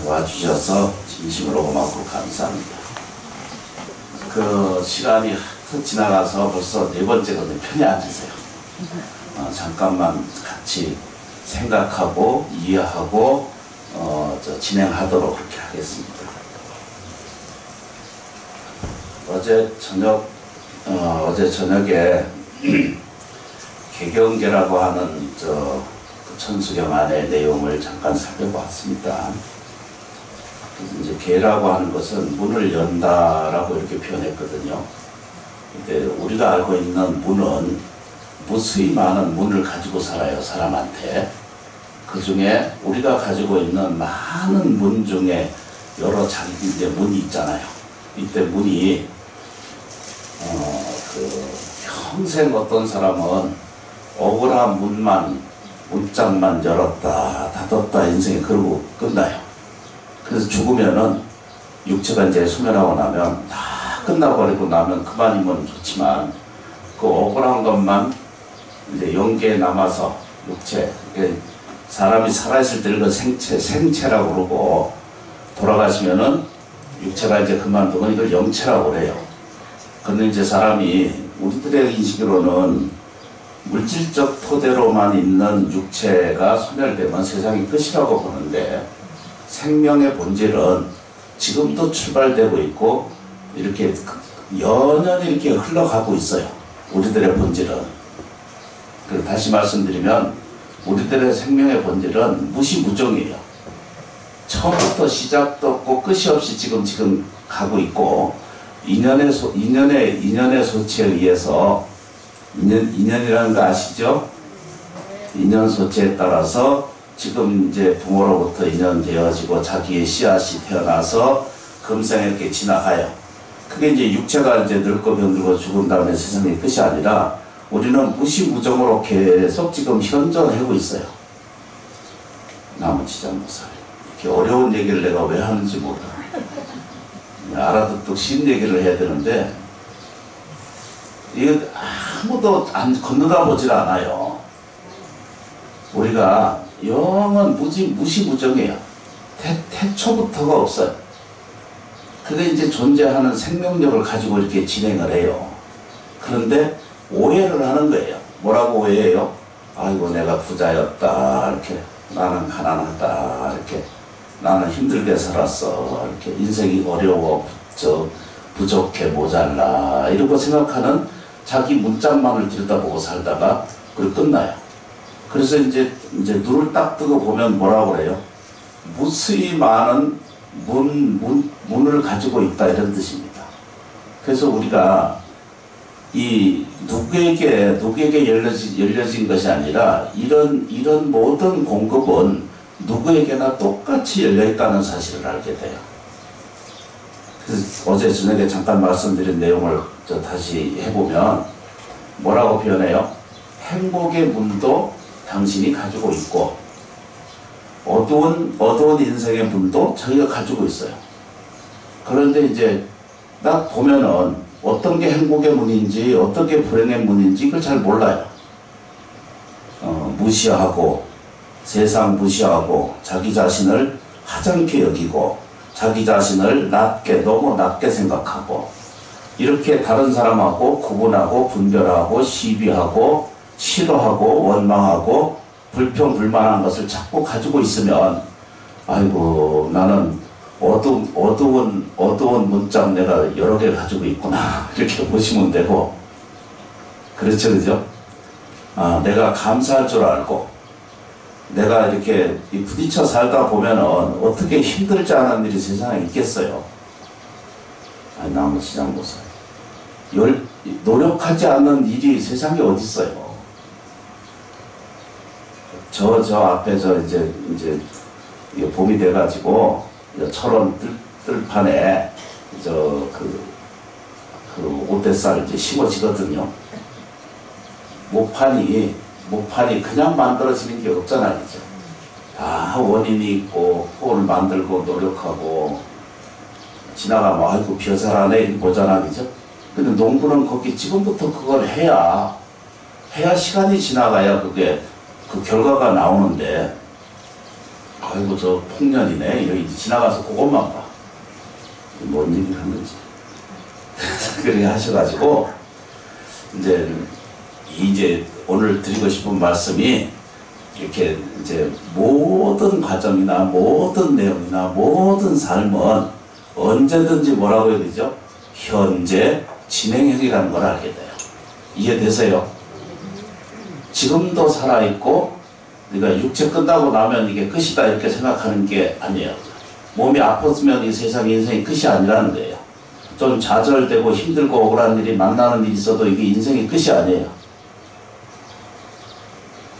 와주셔서 진심으로 고맙고 감사합니다. 그 시간이 훅 지나가서 벌써 네 번째거든요. 편히 앉으세요. 잠깐만 같이 생각하고 이해하고 진행하도록 그렇게 하겠습니다. 어제 저녁에 개경계라고 하는 그 천수경 안의 내용을 잠깐 살펴봤습니다. 이제 계라고 하는 것은 문을 연다라고 이렇게 표현했거든요. 근데 우리가 알고 있는 문은 무수히 많은 문을 가지고 살아요, 사람한테. 그 중에 우리가 가지고 있는 많은 문 중에 여러 자기 이제 문이 있잖아요. 이때 문이 평생 어떤 사람은 억울한 문짝만 열었다 닫았다 인생이 그러고 끝나요. 그래서 죽으면은 육체가 이제 소멸하고 나면 다 끝나버리고 나면 그만이면 좋지만 그 억울한 것만 이제 영계에 남아서 육체, 사람이 살아있을 때는 그 생체라고 그러고 돌아가시면은 육체가 이제 그만두면 이걸 영체라고 그래요. 근데 이제 사람이 우리들의 인식으로는 물질적 토대로만 있는 육체가 소멸되면 세상이 끝이라고 보는데 생명의 본질은 지금도 출발되고 있고 이렇게 연연히 이렇게 흘러가고 있어요. 우리들의 본질은. 다시 말씀드리면 우리들의 생명의 본질은 무시무종이에요. 처음부터 시작도 없고 끝이 없이 지금 가고 있고 인연의 소치에 의해서 인연이라는 거 아시죠? 인연 소치에 따라서 지금 이제 부모로부터 인연되어지고 자기의 씨앗이 태어나서 금생에 이렇게 지나가요. 그게 이제 육체가 이제 늙고 병들고 죽은 다음에 세상의 끝이 아니라 우리는 무시무종으로 계속 지금 현존하고 있어요. 나무치장모살. 이렇게 어려운 얘기를 내가 왜 하는지 몰라. 알아듣고 쉬운 얘기를 해야 되는데 이거 아무도 건너다 보질 않아요. 우리가 영은 무시무종이에요. 태초부터가 없어요. 그게 이제 존재하는 생명력을 가지고 이렇게 진행을 해요. 그런데 오해를 하는 거예요. 뭐라고 오해해요? 아이고 내가 부자였다 이렇게 나는 가난하다 이렇게 나는 힘들게 살았어 이렇게 인생이 어려워 부족해 모자라 이러고 생각하는 자기 문짝만을 들여다보고 살다가 그걸 끝나요. 그래서 이제 눈을 딱 뜨고 보면 뭐라고 그래요? 무수히 많은 문을 가지고 있다 이런 뜻입니다. 그래서 우리가 이 누구에게 열려진 것이 아니라 이런 모든 공급은 누구에게나 똑같이 열려있다는 사실을 알게 돼요. 그래서 어제 저녁에 잠깐 말씀드린 내용을 다시 해보면 뭐라고 표현해요? 행복의 문도 당신이 가지고 있고 어두운 인생의 문도 저희가 가지고 있어요. 그런데 이제 딱 보면은 어떤 게 행복의 문인지 어떤 게 불행의 문인지 이걸 잘 몰라요. 무시하고 세상 무시하고 자기 자신을 하찮게 여기고 자기 자신을 너무 낮게 생각하고 이렇게 다른 사람하고 구분하고 분별하고 시비하고 싫어하고 원망하고 불평불만한 것을 자꾸 가지고 있으면 아이고 나는 어두운 문짝 내가 여러 개 가지고 있구나 이렇게 보시면 되고 그렇죠 그죠? 내가 감사할 줄 알고 내가 이렇게 부딪혀 살다 보면은 어떻게 힘들지 않은 일이 세상에 있겠어요? 나무시장모살 노력하지 않는 일이 세상에 어디 있어요? 저 앞에 이제 봄이 돼가지고 철원 뜰판에 그 오대쌀 이제 심어지거든요. 목판이 그냥 만들어지는 게 없잖아요. 이제. 다 원인이 있고 홀을 만들고 노력하고 지나가면 아이고 벼잘하네 이렇게 보잖아. 그죠? 근데 농부는 거기 지금부터 그걸 해야 시간이 지나가야 그게 그 결과가 나오는데 아이고 저 폭년이네. 여기 지나가서 그것만 봐. 뭔 얘기를 하는지. 그렇게 하셔가지고 이제 오늘 드리고 싶은 말씀이 이렇게 이제 모든 과정이나 모든 내용이나 모든 삶은 언제든지 뭐라고 해야 되죠? 현재 진행형이라는 걸 알게 돼요. 이해되세요? 지금도 살아있고 그러니까 육체 끝나고 나면 이게 끝이다 이렇게 생각하는 게 아니에요. 몸이 아팠으면 이 세상 인생이 끝이 아니라는 거예요. 좀 좌절되고 힘들고 억울한 일이 만나는 일이 있어도 이게 인생의 끝이 아니에요.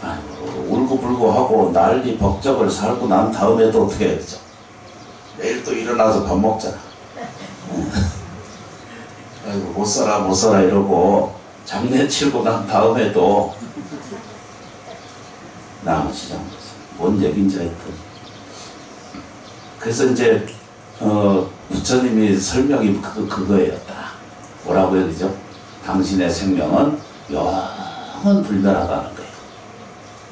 아이고, 울고불고 하고 난리 법적을 살고 난 다음에도 어떻게 해야 되죠? 내일 또 일어나서 밥 먹잖아. 아이고 못 살아 이러고 장례치르고 난 다음에도 나머지는 뭔 얘기인지 하여튼. 그래서 이제 부처님이 설명이 그거예요. 딱 뭐라고 해야 되죠? 당신의 생명은 영원 불멸하다는 거예요.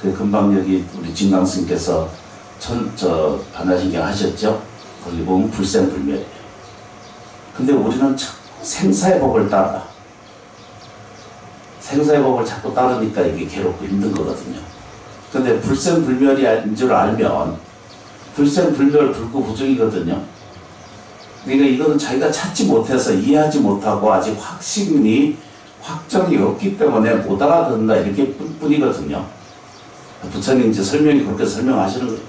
그 금방 여기 우리 진강스님께서 반야신경 하셨죠? 거기 보면 불생불멸이에요. 근데 우리는 생사의 법을 따라. 생사의 법을 자꾸 따르니까 이게 괴롭고 힘든 거거든요. 근데 불생불멸인 줄 알면 불생불멸 불구부정이거든요. 그러니까 이거는 자기가 찾지 못해서 이해하지 못하고 아직 확정이 없기 때문에 못 알아듣는다 이렇게 뿐이거든요. 부처님 이제 설명이 그렇게 설명하시는 거예요.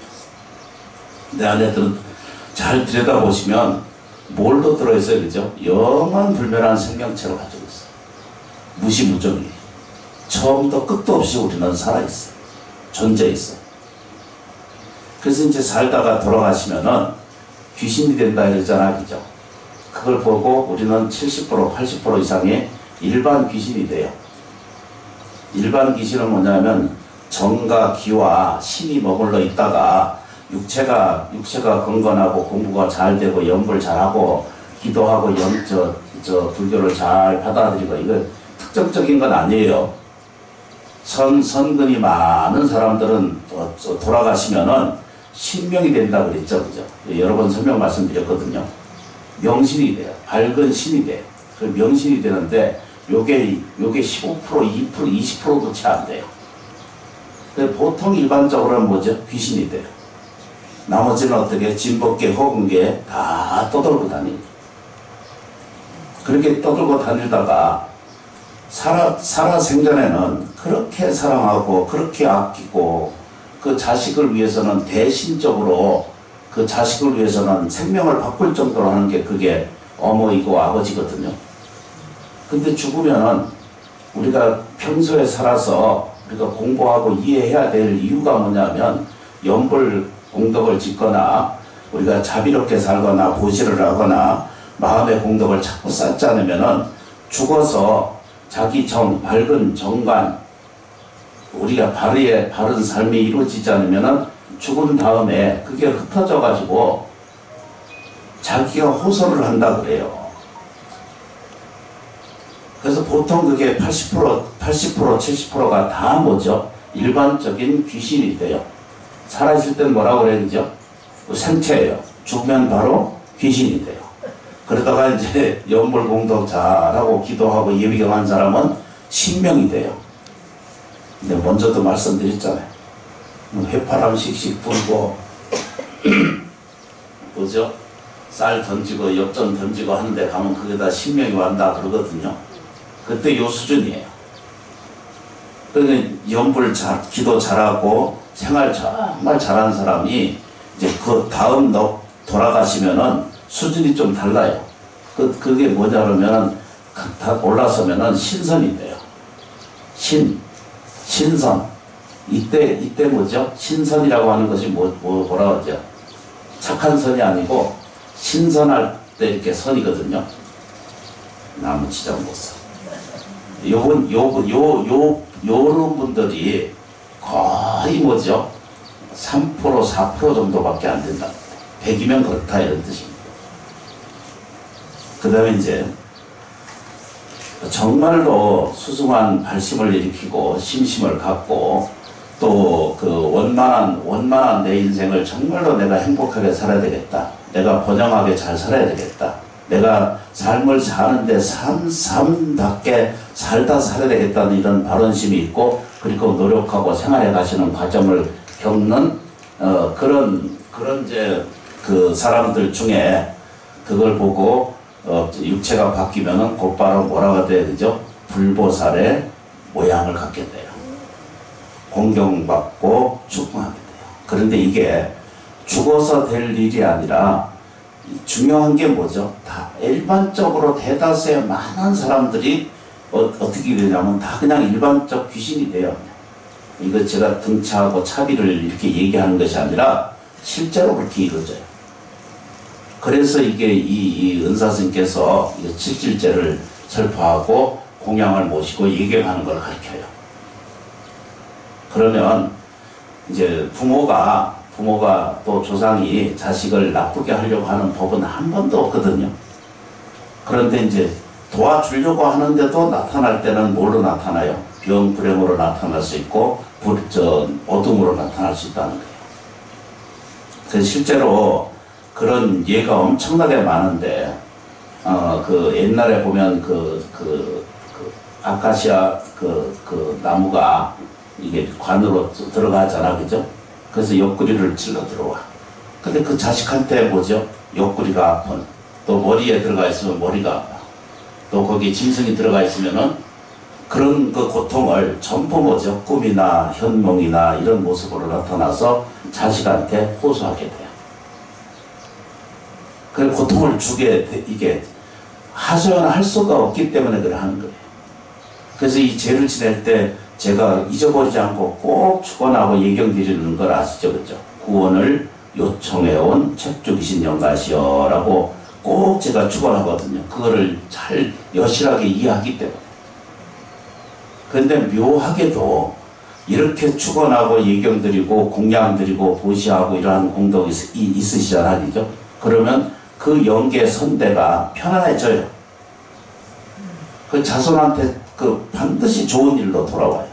내 안에들은 잘 들여다보시면 뭘로 들어있어요, 그죠? 영원 불멸한 생명체로 가지고 있어요. 무시무정이. 처음부터 끝도 없이 우리는 살아있어요. 존재있어요. 그래서 이제 살다가 돌아가시면은 귀신이 된다 이러잖아, 그죠? 그걸 보고 우리는 70%, 80% 이상의 일반 귀신이 돼요. 일반 귀신은 뭐냐면 정과 기와 신이 머물러 있다가 육체가 건건하고 공부가 잘 되고 연불 잘하고 기도하고 불교를 잘 받아들이고 이거 특정적인 건 아니에요. 선근이 많은 사람들은 돌아가시면은 신명이 된다고 그랬죠, 그죠? 여러 번 설명 말씀드렸거든요. 명신이 돼요. 밝은 신이 돼요. 그 명신이 되는데 요게 15%, 2%, 20%도 채 안 돼요. 보통 일반적으로는 뭐죠? 귀신이 돼요. 나머지는 어떻게 진법계, 허근계 다 떠돌고 다니고. 그렇게 떠돌고 다니다가 살아 생전에는 그렇게 사랑하고 그렇게 아끼고 그 자식을 위해서는 대신적으로 그 자식을 위해서는 생명을 바꿀 정도로 하는 게 그게 어머니고 아버지거든요. 근데 죽으면은 우리가 평소에 살아서 우리가 공부하고 이해해야 될 이유가 뭐냐면 연불 공덕을 짓거나 우리가 자비롭게 살거나 보시를 하거나 마음의 공덕을 자꾸 쌓지 않으면은 죽어서 자기 밝은 정관 우리가 바른 삶이 이루어지지 않으면은 죽은 다음에 그게 흩어져 가지고 자기가 호소를 한다 그래요. 그래서 보통 그게 80%, 70%가 다 뭐죠? 일반적인 귀신이 돼요. 살아있을 때는 뭐라고 그래야 되죠? 생체예요. 죽으면 바로 귀신이 돼요. 그러다가 이제 연불공덕 잘하고 기도하고 예비경한 사람은 신명이 돼요. 근데 먼저도 말씀드렸잖아요. 휘파람 씩씩 불고 뭐죠? 쌀 던지고 엽전 던지고 하는데 가면 그게 다 신명이 완다 그러거든요. 그때 요 수준이에요. 그러니까 연불 기도 잘하고 생활 정말 잘하는 사람이 이제 그 다음 돌아가시면은 수준이 좀 달라요. 그게 뭐냐 그러면은 다 올라서면은 신선이 돼요. 신선. 이때 뭐죠? 신선이라고 하는 것이 뭐라 그러죠? 착한 선이 아니고 신선할 때 이렇게 선이거든요. 나무 치장 못 써. 요런 분들이 거의 뭐죠? 3%, 4% 정도밖에 안 된다. 100이면 그렇다 이런 뜻입니다. 그 다음에 이제 정말로 수승한 발심을 일으키고 심심을 갖고 또 그 원만한 내 인생을 정말로 내가 행복하게 살아야 되겠다. 내가 번영하게 잘 살아야 되겠다. 내가 삶을 사는데 삶답게 살다 살아야 되겠다는 이런 발언심이 있고, 그리고 노력하고 생활해 가시는 과정을 겪는 그런 이제 그 사람들 중에 그걸 보고 육체가 바뀌면은 곧바로 뭐라고 돼야 되죠? 불보살의 모양을 갖게 돼요. 공경받고 축복하게 돼요. 그런데 이게 죽어서 될 일이 아니라 중요한 게 뭐죠? 다 일반적으로 대다수의 많은 사람들이 어떻게 되냐면 다 그냥 일반적 귀신이 돼요. 이거 제가 등차하고 차비를 이렇게 얘기하는 것이 아니라 실제로 그렇게 이루어져요. 그래서 이게 이 은사스님께서 칠질제를 설파하고 공양을 모시고 예경하는 걸 가르쳐요. 그러면 이제 부모가 또 조상이 자식을 나쁘게 하려고 하는 법은 한 번도 없거든요. 그런데 이제 도와주려고 하는데도 나타날 때는 뭘로 나타나요? 병, 불행으로 나타날 수 있고 어둠으로 나타날 수 있다는 거예요. 그래서 실제로 그런 예가 엄청나게 많은데 그 옛날에 보면 그 아카시아 그 나무가 이게 관으로 들어가잖아, 그죠? 그래서 옆구리를 찔러 들어와. 근데 그 자식한테 뭐죠? 옆구리가 아픈. 또 머리에 들어가 있으면 머리가 아파. 또 거기 짐승이 들어가 있으면은 그런 그 고통을 전부 뭐죠? 꿈이나 현몽이나 이런 모습으로 나타나서 자식한테 호소하게 돼요. 그 고통을 주게 이게 하소연할 수가 없기 때문에 그래 하는 거예요. 그래서 이 죄를 지낼 때 제가 잊어버리지 않고 꼭 축원하고 예경드리는 걸 아시죠? 그죠? 구원을 요청해온 책주기신 영가시여라고 꼭 제가 축원하거든요. 그거를 잘 여실하게 이해하기 때문에. 그런데 묘하게도 이렇게 축원하고 예경드리고 공양드리고 보시하고 이러한 공덕이 있으시잖아요. 그죠? 그러면 그 영계 선대가 편안해져요. 그 자손한테 그 반드시 좋은 일로 돌아와요.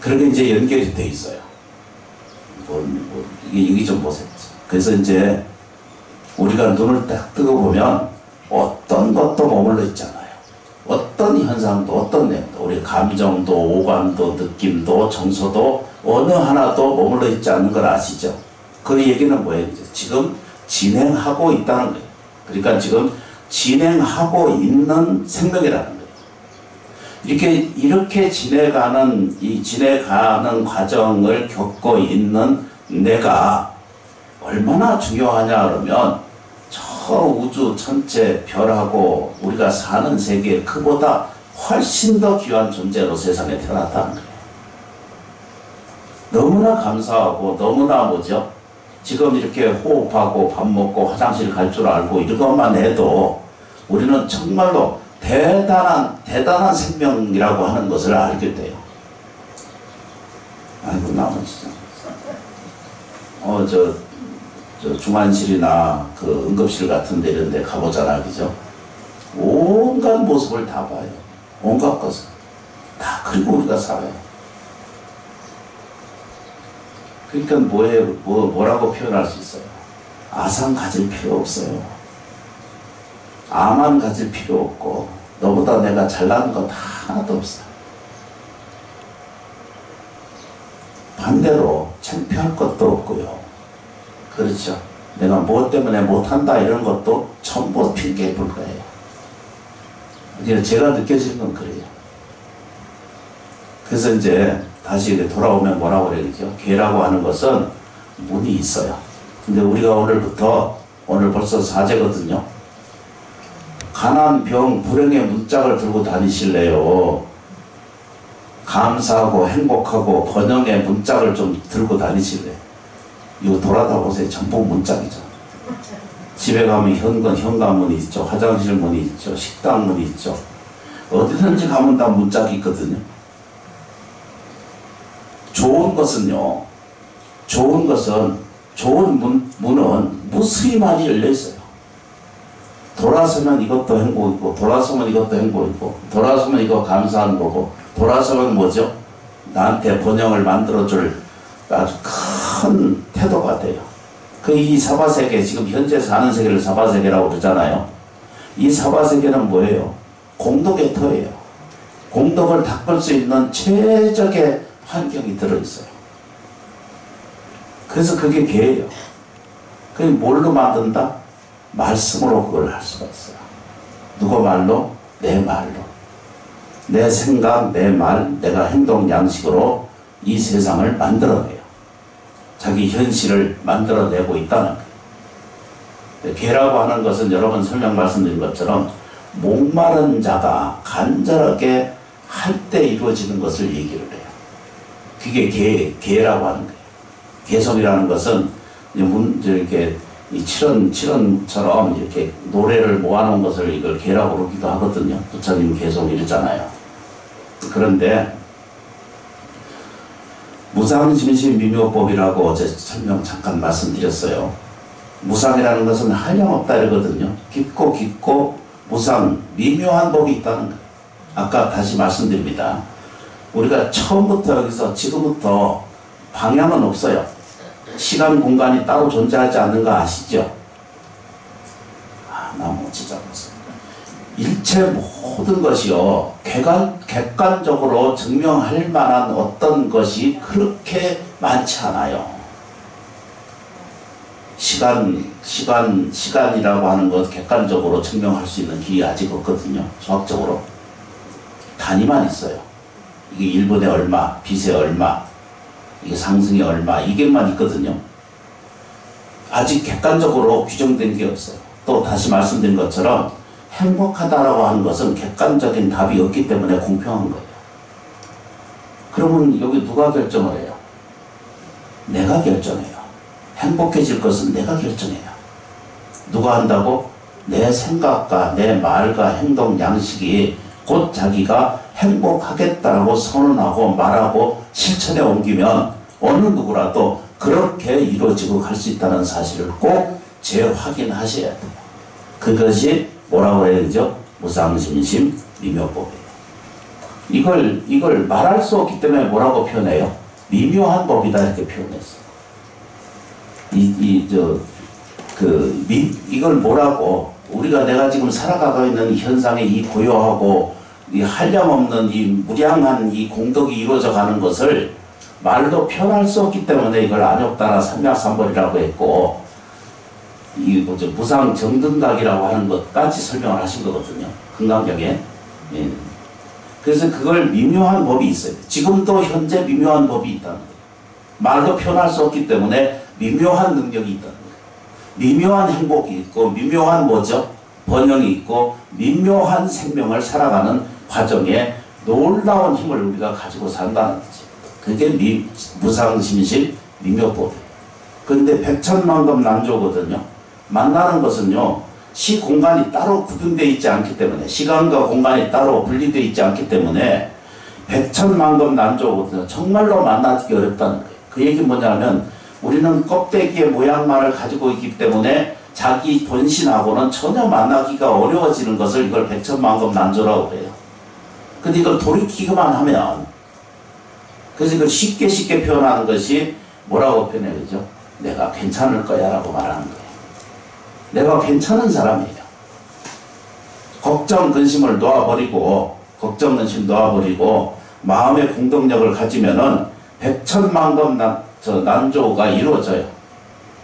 그러게 이제 연결이 돼 있어요. 이게 좀 보세요. 그래서 이제 우리가 눈을 딱 뜨고 보면 어떤 것도 머물러 있잖아요. 어떤 현상도, 어떤 내용도, 우리 감정도, 오감도, 느낌도, 정서도 어느 하나도 머물러 있지 않는 걸 아시죠? 그 얘기는 뭐예요? 지금 진행하고 있다는 거예요. 그러니까 지금 진행하고 있는 생명이라는 거예요. 이렇게 지내가는 과정을 겪고 있는 내가 얼마나 중요하냐 그러면 저 우주 전체 별하고 우리가 사는 세계 그보다 훨씬 더 귀한 존재로 세상에 태어났다는 거예요. 너무나 감사하고 너무나 뭐죠? 지금 이렇게 호흡하고 밥 먹고 화장실 갈 줄 알고 이것만 해도 우리는 정말로 대단한 생명이라고 하는 것을 알게 돼요. 아이고, 나는 진짜. 저 중환실이나 그 응급실 같은 데 이런 데 가보잖아, 그죠? 온갖 모습을 다 봐요. 온갖 것을. 다 그리고 우리가 살아요. 그러니까 뭐라고 표현할 수 있어요? 아상 가질 필요 없어요. 아만 가질 필요 없고 너보다 내가 잘나는 건 하나도 없어. 반대로 창피할 것도 없고요. 그렇죠. 내가 뭐 때문에 못한다 이런 것도 전부 핑계에 불과해요. 제가 느껴지는 건 그래요. 그래서 이제 다시 돌아오면 뭐라고 그러죠? 괴라고 하는 것은 문이 있어요. 근데 우리가 오늘 벌써 4제거든요. 가난, 병, 불행의 문짝을 들고 다니실래요? 감사하고 행복하고 번영의 문짝을 좀 들고 다니실래요? 이거 돌아다 보세요. 전부 문짝이죠. 집에 가면 현관문이 있죠. 화장실 문이 있죠. 식당 문이 있죠. 어디든지 가면 다 문짝이 있거든요. 좋은 문은 무수히 많이 열려 있어요. 돌아서면 이것도 행복이고, 돌아서면 이것도 행복이고, 돌아서면 이거 감사한 거고, 돌아서면 뭐죠? 나한테 번영을 만들어줄 아주 큰 태도가 돼요. 이 사바세계, 지금 현재 사는 세계를 사바세계라고 그러잖아요. 이 사바세계는 뭐예요? 공덕의 터예요. 공덕을 닦을 수 있는 최적의 환경이 들어있어요. 그래서 그게 계예요. 그게 뭘로 만든다? 말씀으로 그걸 할 수가 있어요. 누구 말로? 내 말로. 내 생각, 내 말, 내가 행동 양식으로 이 세상을 만들어내요. 자기 현실을 만들어내고 있다는 거예요. 계라고 하는 것은 여러분 설명 말씀드린 것처럼 목마른 자가 간절하게 할 때 이루어지는 것을 얘기를 해요. 그게 계라고 하는 거예요. 개성이라는 것은 이렇게 이 칠언처럼 이렇게 노래를 모아놓은 것을 이걸 계라고 그러기도 하거든요. 부처님 개성 이랬잖아요. 그런데 무상심신미묘법이라고 어제 설명 잠깐 말씀드렸어요. 무상이라는 것은 한량없다 이러거든요. 깊고 무상, 미묘한 법이 있다는 거예요. 아까 다시 말씀드립니다. 우리가 처음부터 여기서 지금부터 방향은 없어요. 시간, 공간이 따로 존재하지 않는 거 아시죠? 나무 진짜 무슨 일체 모든 것이요 객관적으로 증명할 만한 어떤 것이 그렇게 많지 않아요. 시간이라고 하는 것 객관적으로 증명할 수 있는 기회 아직 없거든요. 수학적으로 단위만 있어요. 이게 1분에 얼마, 빛에 얼마, 이게 상승이 얼마, 이게만 있거든요. 아직 객관적으로 규정된 게 없어요. 또 다시 말씀드린 것처럼 행복하다라고 하는 것은 객관적인 답이 없기 때문에 공평한 거예요. 그러면 여기 누가 결정을 해요? 내가 결정해요. 행복해질 것은 내가 결정해요. 누가 한다고? 내 생각과 내 말과 행동 양식이 곧 자기가 행복하겠다라고 선언하고 말하고 실천에 옮기면 어느 누구라도 그렇게 이루어지고 갈 수 있다는 사실을 꼭 재확인하셔야 돼요. 그것이 뭐라고 해야 되죠? 무상심신 미묘법이에요. 이걸 말할 수 없기 때문에 뭐라고 표현해요? 미묘한 법이다 이렇게 표현했어요. 이걸 뭐라고 우리가 내가 지금 살아가고 있는 현상의 이 고요하고 이 한량없는 이 무량한 이 공덕이 이루어져 가는 것을 말로 표현할 수 없기 때문에 이걸 안욕따라 삼약삼벌이라고 했고 이 무상 정등각이라고 하는 것까지 설명을 하신 거거든요. 금강경에. 예. 그래서 그걸 미묘한 법이 있어요. 지금도 현재 미묘한 법이 있다는 거예요. 말로 표현할 수 없기 때문에 미묘한 능력이 있다는 거예요. 미묘한 행복이 있고 미묘한 뭐죠? 번영이 있고 미묘한 생명을 살아가는 과정에 놀라운 힘을 우리가 가지고 산다는 거죠. 그게 무상심신 미묘법이에요. 그런데 백천만급 난조거든요. 만나는 것은요. 시공간이 따로 구분되어 있지 않기 때문에 시간과 공간이 따로 분리되어 있지 않기 때문에 백천만급 난조거든요. 정말로 만나기 어렵다는 거예요. 그 얘기는 뭐냐면 우리는 껍데기의 모양만을 가지고 있기 때문에 자기 본신하고는 전혀 만나기가 어려워지는 것을 이걸 백천만급 난조라고 해요. 근데 이걸 돌이키기만 하면 그래서 이걸 쉽게 표현하는 것이 뭐라고 표현해요? 그죠? 내가 괜찮을 거야 라고 말하는 거예요. 내가 괜찮은 사람이에요. 걱정 근심 놓아버리고 마음의 공동력을 가지면은 백천만급 난조가 이루어져요.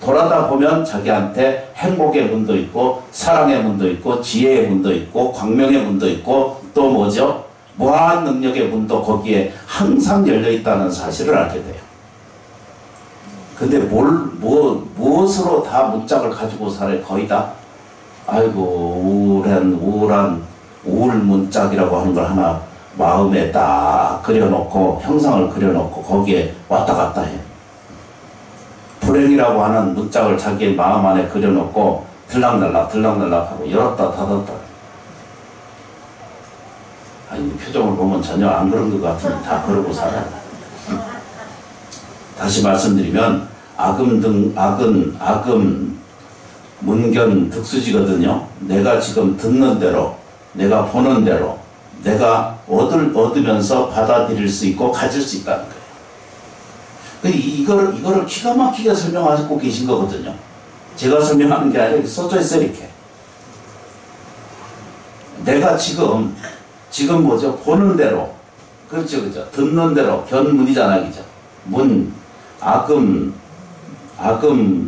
돌아다 보면 자기한테 행복의 문도 있고 사랑의 문도 있고 지혜의 문도 있고 광명의 문도 있고 또 뭐죠? 무한 능력의 문도 거기에 항상 열려있다는 사실을 알게 돼요. 근데 무엇으로 다 문짝을 가지고 살아요? 거의 다? 아이고 우울한 우울 문짝이라고 하는 걸 하나 마음에 딱 그려놓고 형상을 그려놓고 거기에 왔다 갔다 해요. 불행이라고 하는 문짝을 자기의 마음 안에 그려놓고 들락날락 하고 열었다 닫았다. 아니 표정을 보면 전혀 안 그런 것 같으면 다 그러고 살아요. 다시 말씀드리면 악음 문견 득수지거든요. 내가 지금 듣는 대로 내가 보는 대로 내가 얻으면서 받아들일 수 있고 가질 수 있다는 거예요. 이거를 기가 막히게 설명하고 계신 거거든요. 제가 설명하는 게 아니라 써져 있어요, 이렇게. 내가 지금 뭐죠? 보는 대로, 그렇죠, 그죠? 듣는 대로, 견문이잖아요, 그죠?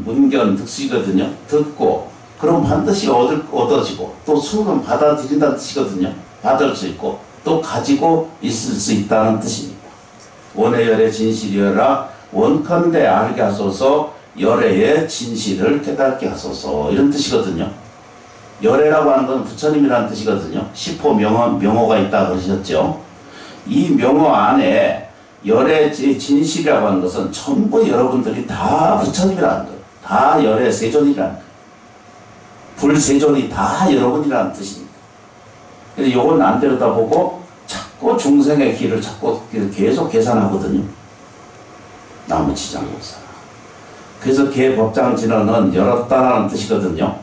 문견, 득수이거든요. 듣고, 그럼 반드시 얻어지고, 또 수는 받아들인다는 뜻이거든요. 받을 수 있고, 또 가지고 있을 수 있다는 뜻입니다. 원의 열의 진실이여라, 원컨대 알게 하소서, 열애의 진실을 깨닫게 하소서, 이런 뜻이거든요. 열애라고 하는 건 부처님이라는 뜻이거든요. 십호 명호가 있다 그러셨죠. 이 명호 안에 열의 진실이라고 하는 것은 전부 여러분들이 다 부처님이라는 거예요. 다 열의 세존이라는 거예요. 불세존이 다 여러분이라는 뜻입니다. 그래서 요건 안 들여다보고 자꾸 중생의 길을 자꾸 계속 계산하거든요. 나무치장목사. 그래서 개법장진언은 열었다라는 뜻이거든요.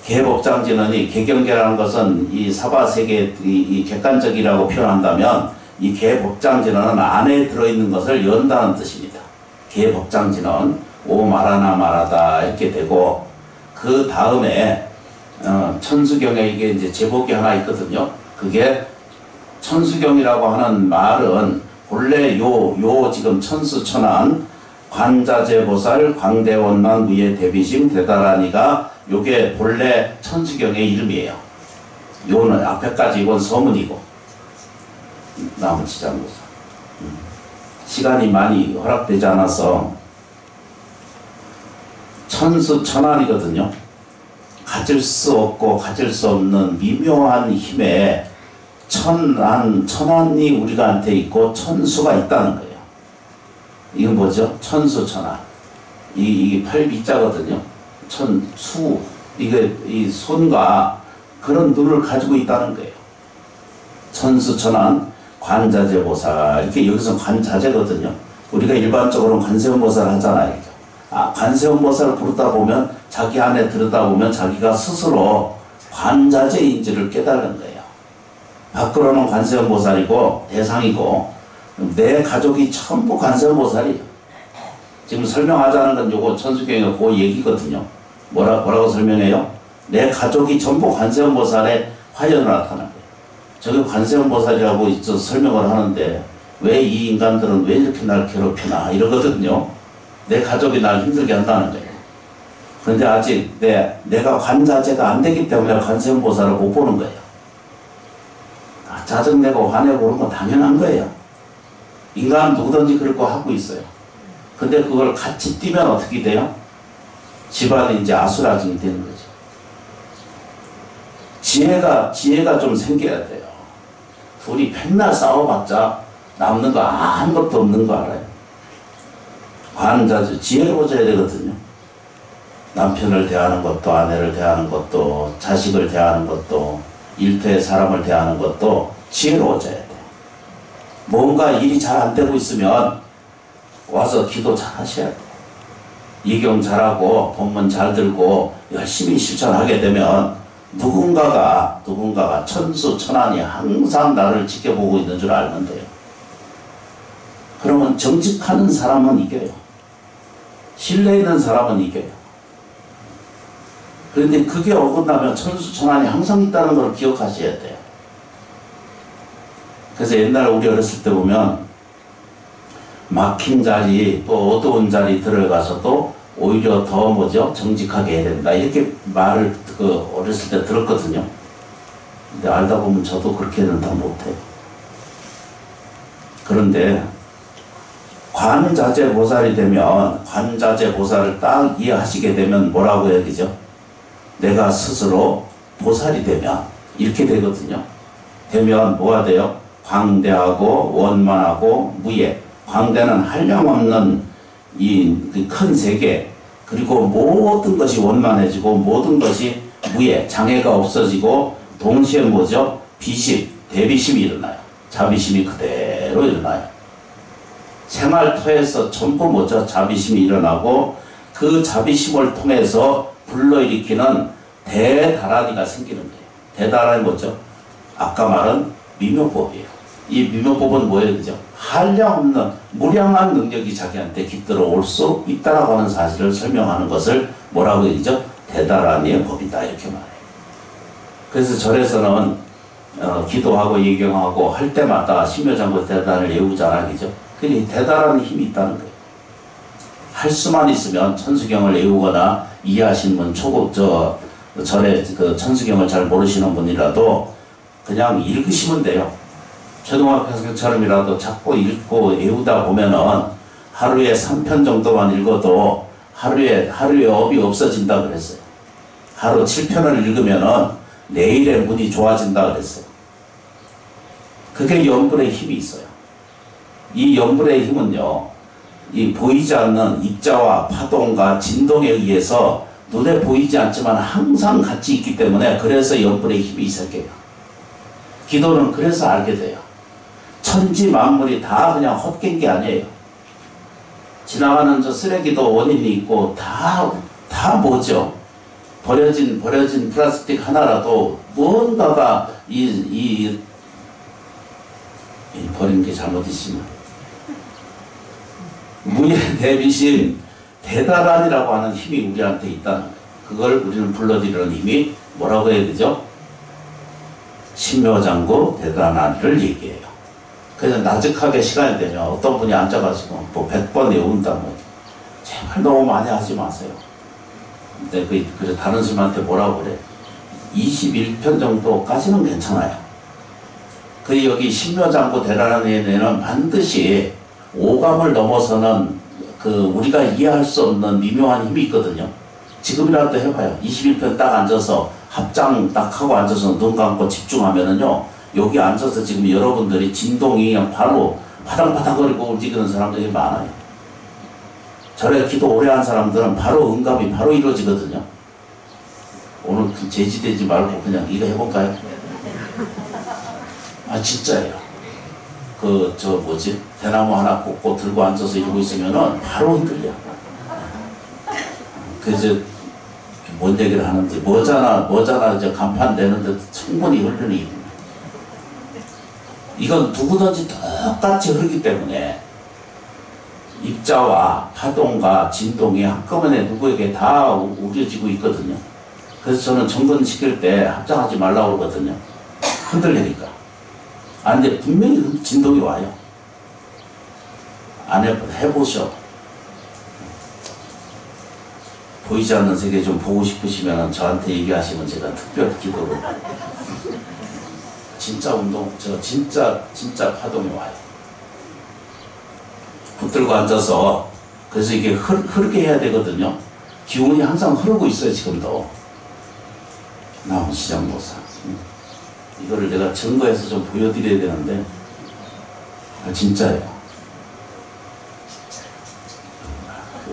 개법장진언이 개경계라는 것은 이 사바세계 이 객관적이라고 표현한다면 이 개법장진언은 안에 들어있는 것을 연다는 뜻입니다. 개법장진언 오 말하나 말하다 이렇게 되고 그 다음에 천수경에 이게 이제 제목이 하나 있거든요. 그게 천수경이라고 하는 말은 본래 요 지금 천수천안 관자재보살 광대원만 무예 대비심 대다라니가 요게 본래 천수경의 이름이에요. 요는 앞에까지 이건 서문이고 나무치장보살. 시간이 많이 허락되지 않아서 천수천안이거든요. 가질 수 없고 가질 수 없는 미묘한 힘에 천안이 우리가한테 있고 천수가 있다는 거예요. 이건 뭐죠? 천수천안. 이게 팔비자거든요. 천수. 이게 이 손과 그런 눈을 가지고 있다는 거예요. 천수천안 관자재보살. 이렇게 여기서 관자재거든요. 우리가 일반적으로는 관세음보살 하잖아요. 관세음보살을 부르다 보면 자기 안에 들여다보면 자기가 스스로 관자재인지를 깨달은 거예요. 밖으로는 관세음보살이고 대상이고 내 가족이 전부 관세음보살이에요. 지금 설명하자는 건 요거 천수경의 그 얘기거든요. 뭐라고 설명해요? 내 가족이 전부 관세음보살의 화연을 나타난 거예요. 저게 관세음보살이라고 설명을 하는데 왜 이 인간들은 왜 이렇게 날 괴롭히나 이러거든요. 내 가족이 날 힘들게 한다는 거예요. 그런데 아직 내가 관자재가 안 되기 때문에 관세음보살을 못 보는 거예요. 짜증내고 화내고 그런 건 당연한 거예요. 인간은 누구든지 그럴 거 하고 있어요. 근데 그걸 같이 뛰면 어떻게 돼요? 집안이 이제 아수라장이 되는 거죠. 지혜가 좀 생겨야 돼요. 둘이 맨날 싸워봤자 남는 거 아무것도 없는 거 알아요. 관자주 지혜로워져야 되거든요. 남편을 대하는 것도 아내를 대하는 것도 자식을 대하는 것도 일터의 사람을 대하는 것도 지혜로워져야 돼. 뭔가 일이 잘 안 되고 있으면 와서 기도 잘 하셔야 돼. 이경 잘하고 법문 잘 들고 열심히 실천하게 되면 누군가가 천수천안이 항상 나를 지켜보고 있는 줄 알면 돼요. 그러면 정직하는 사람은 이겨요. 신뢰 있는 사람은 이겨요. 그런데 그게 어긋나면 천수천안이 항상 있다는 걸 기억하셔야 돼요. 그래서 옛날 우리 어렸을 때 보면 막힌 자리 또 어두운 자리 들어가서도 오히려 더 뭐죠? 정직하게 해야 된다. 이렇게 말을 어렸을 때 들었거든요. 근데 알다 보면 저도 그렇게는 더 못해요. 그런데 관자재보살이 되면 관자재보살을 딱 이해하시게 되면 뭐라고 해야 되죠? 내가 스스로 보살이 되면 이렇게 되거든요. 되면 뭐가 돼요? 광대하고 원만하고 무예. 광대는 한량없는 이 큰 세계, 그리고 모든 것이 원만해지고 모든 것이 무예, 장애가 없어지고 동시에 뭐죠? 비심, 대비심이 일어나요. 자비심이 그대로 일어나요. 생활터에서 전부 뭐죠? 자비심이 일어나고 그 자비심을 통해서 불러일으키는 대다라니가 생기는 거예요. 대다라니 뭐죠? 아까 말한 미묘법이에요. 이 미묘법은 뭐예요? 그죠? 한량없는 무량한 능력이 자기한테 깃들어 올 수 있다라고 하는 사실을 설명하는 것을 뭐라고 얘기죠? 대다라니의 법이다 이렇게 말해요. 그래서 절에서는 기도하고 예경하고 할 때마다 신묘장구 대단을 외우잖아요. 그죠? 그러니 대다라는 힘이 있다는 거예요. 할 수만 있으면 천수경을 외우거나 이해하시는 분 초급 절에 그 천수경을 잘 모르시는 분이라도 그냥 읽으시면 돼요. 초등학생처럼이라도 자꾸 읽고 외우다 보면은 하루에 3편 정도만 읽어도 하루에 업이 없어진다 그랬어요. 하루 7편을 읽으면은 내일의 운이 좋아진다 그랬어요. 그게 염불의 힘이 있어요. 이 염불의 힘은요, 이 보이지 않는 입자와 파동과 진동에 의해서 눈에 보이지 않지만 항상 같이 있기 때문에 그래서 염불의 힘이 있을게요. 기도는 그래서 알게 돼요. 천지 만물이 다 그냥 헛된 게 아니에요. 지나가는 저 쓰레기도 원인이 있고 다 뭐죠? 버려진 플라스틱 하나라도 뭔가가 버린 게 잘못이시면 무예 대비신 대다란이라고 하는 힘이 우리한테 있다는 거예요. 그걸 우리는 불러들이는 힘이 뭐라고 해야 되죠? 신묘장구 대다란이를 얘기해요. 그래서 나직하게 시간이 되면 어떤 분이 앉아가지고 뭐 100번 외운다 뭐 제발 너무 많이 하지 마세요. 근데 그래 다른 스님한테 뭐라고 그래? 21편 정도까지는 괜찮아요. 그 여기 신묘장구 대다란이에는 반드시 오감을 넘어서는 그 우리가 이해할 수 없는 미묘한 힘이 있거든요. 지금이라도 해봐요. 21편 딱 앉아서 합장 딱 하고 앉아서 눈 감고 집중하면은요, 여기 앉아서 지금 여러분들이 진동이 그냥 바로 파당파당거리고 움직이는 사람들이 많아요. 절에 기도 오래 한 사람들은 바로 응답이 바로 이루어지거든요. 오늘 그 제지되지 말고 그냥 이거 해볼까요? 아 진짜예요. 대나무 하나 꽂고 들고 앉아서 이러고 있으면은 바로 흔들려. 그래서 뭔 얘기를 하는지 뭐잖아 이제 간판 되는데 충분히 흔들리. 이건 누구든지 똑같이 흐르기 때문에 입자와 파동과 진동이 한꺼번에 누구에게 다 우겨지고 있거든요. 그래서 저는 정근시킬 때 합장하지 말라고 그러거든요. 흔들리니까. 근데 분명히 진동이 와요. 안 해보셔. 보이지 않는 세계 좀 보고 싶으시면 저한테 얘기하시면 제가 특별 기도를. 진짜 운동, 진짜 파동이 와요. 붙들고 앉아서, 그래서 이게 흐르게 해야 되거든요. 기운이 항상 흐르고 있어요, 지금도. 나온 시장보사. 이거를 내가 증거해서 좀 보여드려야 되는데, 진짜예요.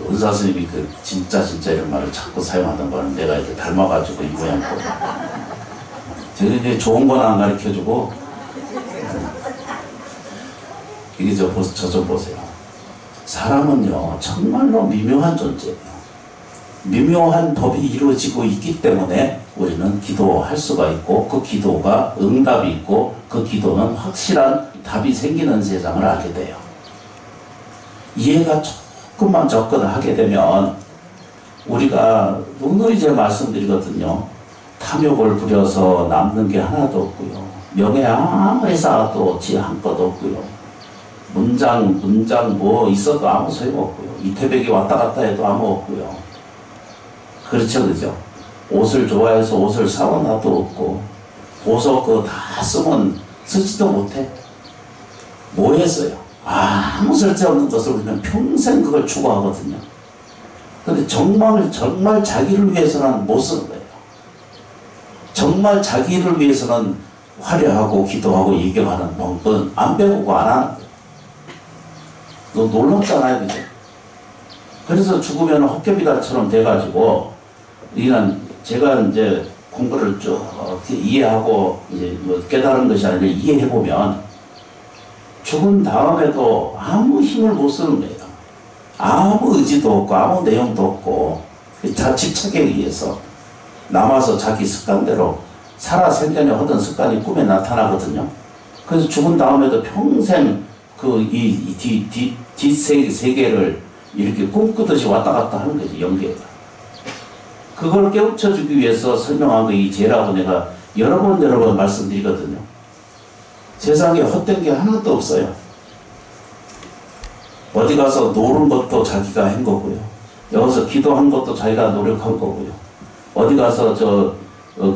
은사 스님이 진짜 이런 말을 자꾸 사용하던 거는 내가 이렇게 닮아가지고 이 모양 거. 제가 이제 좋은 건 안 가르쳐주고, 이게 저 좀 보세요. 사람은요, 정말로 미묘한 존재예요. 미묘한 법이 이루어지고 있기 때문에 우리는 기도할 수가 있고, 그 기도가 응답이 있고, 그 기도는 확실한 답이 생기는 세상을 알게 돼요. 이해가 조금만 접근하게 되면, 우리가 누누이 제가 말씀드리거든요. 탐욕을 부려서 남는 게 하나도 없고요. 명예 아무리 쌓아도 지 한것도 없고요. 문장 뭐 있어도 아무 소용없고요. 이태백이 왔다 갔다 해도 아무 없고요. 그렇죠, 그죠? 옷을 좋아해서 옷을 사와놔도 없고, 보석 그거 다 쓰면 쓰지도 못해. 뭐 했어요? 아무 쓸데없는 것을 우리는 평생 그걸 추구하거든요. 근데 정말 자기를 위해서는 못 쓰는 거예요. 정말 자기를 위해서는 화려하고 기도하고 예경하는 방법은 안 배우고 안 하는 거예요. 너 놀랍잖아요, 그죠? 그래서 죽으면 헛개비단처럼 돼가지고, 제가 이제 공부를 쭉 이해하고, 이제 뭐 깨달은 것이 아니라 이해해보면, 죽은 다음에도 아무 힘을 못 쓰는 거예요. 아무 의지도 없고, 아무 내용도 없고, 자칙착에 의해서 남아서 자기 습관대로 살아 생전에 하던 습관이 꿈에 나타나거든요. 그래서 죽은 다음에도 평생 뒷세계를 이렇게 꿈꾸듯이 왔다 갔다 하는 거지, 영계가. 그걸 깨우쳐주기 위해서 설명한 게 이 죄라고 내가 여러 번 말씀드리거든요. 세상에 헛된 게 하나도 없어요. 어디 가서 노는 것도 자기가 한 거고요. 여기서 기도한 것도 자기가 노력한 거고요. 어디 가서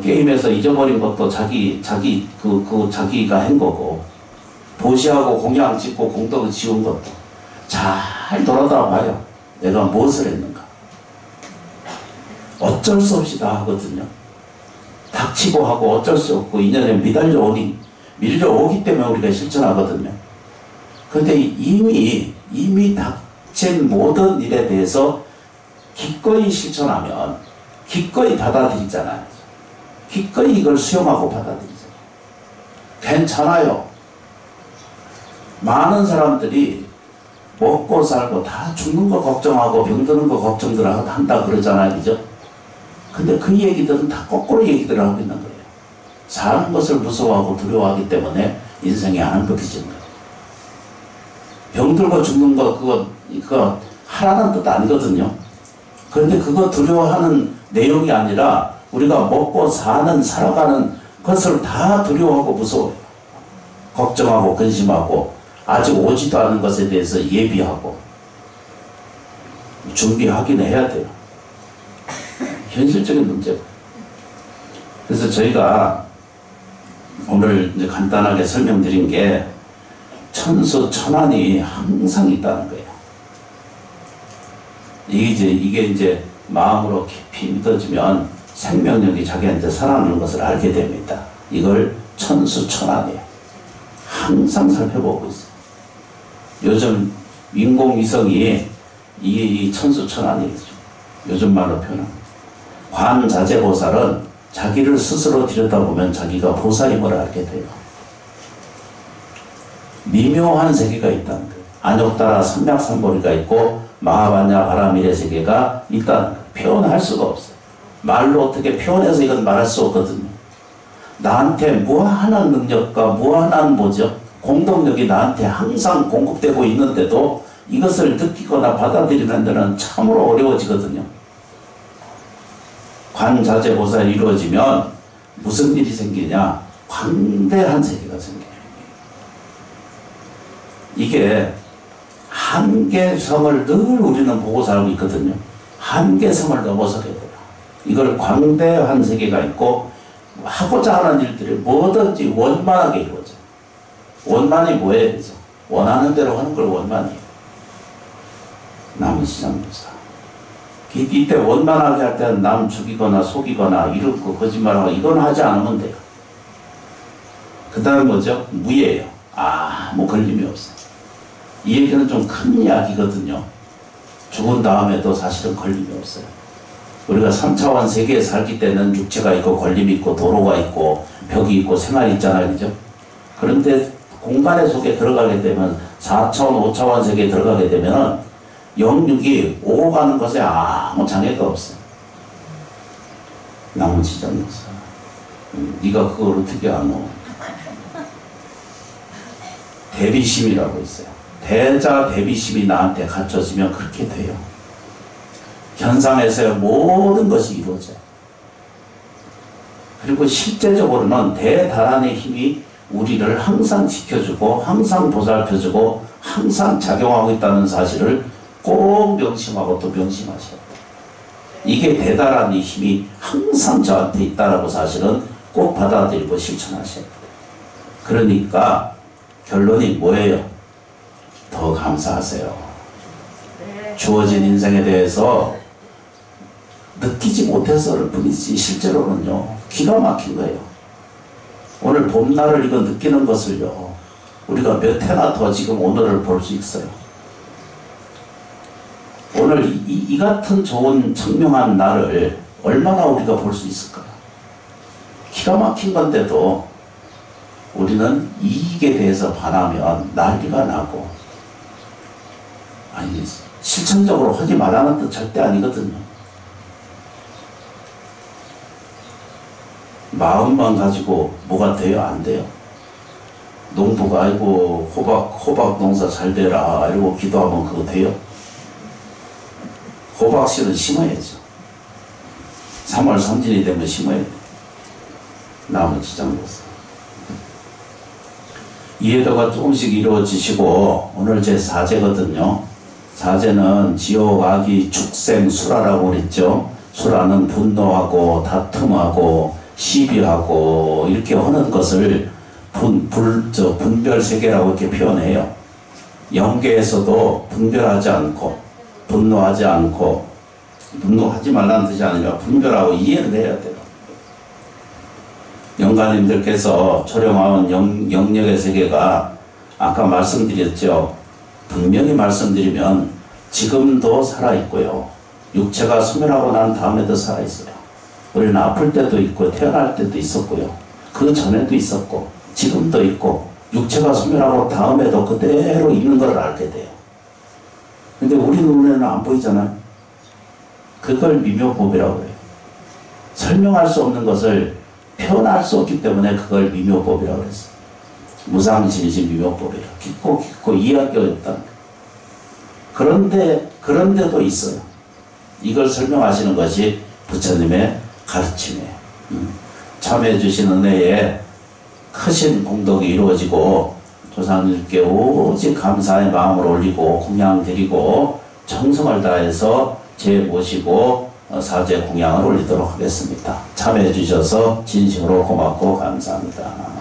게임에서 잊어버린 것도 자기가 한 거고, 도시하고 공양 짓고 공덕을 지은 것도 잘 돌아다 봐요. 내가 무엇을 했는가. 어쩔 수 없이 다 하거든요. 닥치고 하고 어쩔 수 없고 인연에 밀려오기 때문에 우리가 실천하거든요. 그런데 이미 닥친 모든 일에 대해서 기꺼이 실천하면 기꺼이 받아들이잖아요. 기꺼이 이걸 수용하고 받아들이잖아요. 괜찮아요. 많은 사람들이 먹고 살고 다 죽는 거 걱정하고 병드는 거 걱정들 한다 그러잖아요. 그죠? 근데 그 얘기들은 다 거꾸로 얘기들을 하고 있는 거예요. 사는 것을 무서워하고 두려워하기 때문에 인생이 안 행복해지는 거예요. 병들고 죽는 거 그거 하라는 뜻 아니거든요. 그런데 그거 두려워하는 내용이 아니라 우리가 먹고 살아가는 것을 다 두려워하고 무서워해요. 걱정하고 근심하고 아직 오지도 않은 것에 대해서 예비하고 준비하긴 해야 돼요. 현실적인 문제고. 그래서 저희가 오늘 이제 간단하게 설명드린 게 천수천안이 항상 있다는 거예요. 이게 이제 마음으로 깊이 믿어지면 생명력이 자기한테 살아나는 것을 알게 됩니다. 이걸 천수천안이에요. 항상 살펴보고 있어요. 요즘 인공위성이 이 천수천안이죠. 요즘 말로 표현합니다. 관자재보살은 자기를 스스로 들여다보면 자기가 보살임을 알게 돼요. 미묘한 세계가 있다는 거예요. 안욕따라 삼맥삼보리가 있고 마하바냐 바라밀의 세계가 있다는 거예요. 표현할 수가 없어요. 말로 어떻게 표현해서 이건 말할 수 없거든요. 나한테 무한한 능력과 무한한 공동력이 나한테 항상 공급되고 있는데도 이것을 느끼거나 받아들이는 데는 참으로 어려워지거든요. 관자재보살이 이루어지면 무슨 일이 생기냐? 광대한 세계가 생겨요. 이게 한계성을 늘 우리는 보고 살고 있거든요. 한계성을 넘어서게 돼요. 이걸 광대한 세계가 있고 하고자 하는 일들이 뭐든지 원만하게 이루어져요. 원만이 뭐예요? 그래서 원하는 대로 하는 걸 원만이에요. 남시장교사. 이때 원만하게 할 때는 남 죽이거나 속이거나 이렇고 거짓말하고 이건 하지 않으면 돼요. 그 다음 뭐죠? 무예예요. 아무 걸림이 없어요. 이 얘기는 좀 큰 이야기거든요. 죽은 다음에도 사실은 걸림이 없어요. 우리가 3차원 세계에 살기 때는 육체가 있고 걸림이 있고 도로가 있고 벽이 있고 생활이 있잖아요. 그죠? 그런데 공간의 속에 들어가게 되면 4차원, 5차원 세계에 들어가게 되면 영육이 오고 가는 것에 아무 장애가 없어요. 나무지장로사. 네가 그걸 어떻게 아노? 대비심이라고 있어요. 대자 대비심이 나한테 갖춰지면 그렇게 돼요. 현상에서의 모든 것이 이루어져요. 그리고 실제적으로는 대다란의 힘이 우리를 항상 지켜주고 항상 보살펴주고 항상 작용하고 있다는 사실을 꼭 명심하고 또 명심하셔야 돼요. 이게 대단한 이 힘이 항상 저한테 있다라고 사실은 꼭 받아들이고 실천하셔야 돼요. 그러니까 결론이 뭐예요? 더 감사하세요. 주어진 인생에 대해서 느끼지 못해서를 뿐이지 실제로는요 기가 막힌 거예요. 오늘 봄날을 이거 느끼는 것을요 우리가 몇 해나 더 지금 오늘을 볼 수 있어요. 오늘 이 같은 좋은 청명한 날을 얼마나 우리가 볼 수 있을까요? 기가 막힌 건데도 우리는 이익에 대해서 반하면 난리가 나고, 아니 실천적으로 하지 말라는 뜻 절대 아니거든요. 마음만 가지고 뭐가 돼요? 안 돼요. 농부가 아이고 호박 농사 잘 되라 이러고 기도하면 그거 돼요? 호박씨는 심어야죠. 3월 3일이 되면 심어야 돼요. 나무 지장로서. 이해도가 조금씩 이루어지시고 오늘 제 사제거든요. 사제는 지옥, 악이, 축생, 수라라고 그랬죠. 수라는 분노하고 다툼하고 시비하고 이렇게 하는 것을 분별 세계라고 이렇게 표현해요. 영계에서도 분별하지 않고 분노하지 않고 분노하지 말라는 뜻이 아니라 분별하고 이해를 해야 돼요. 영가님들께서 초령하온 영역의 세계가 아까 말씀드렸죠. 분명히 말씀드리면 지금도 살아있고요. 육체가 소멸하고 난 다음에도 살아있어요. 우리는 아플 때도 있고 태어날 때도 있었고요. 그 전에도 있었고 지금도 있고 육체가 소멸하고 다음에도 그대로 있는 걸 알게 돼요. 근데 우리 눈에는 안 보이잖아요. 그걸 미묘법이라고 해요. 설명할 수 없는 것을 표현할 수 없기 때문에 그걸 미묘법이라고 했어요. 무상진실 미묘법이라. 깊고 이해하기 어렵다. 그런데도 있어요. 이걸 설명하시는 것이 부처님의 가르침이에요. 참여해 주신 은혜에 크신 공덕이 이루어지고 조상님께 오직 감사의 마음을 올리고 공양 드리고 정성을 다해서 제 모시고 사제 공양을 올리도록 하겠습니다. 참여해 주셔서 진심으로 고맙고 감사합니다.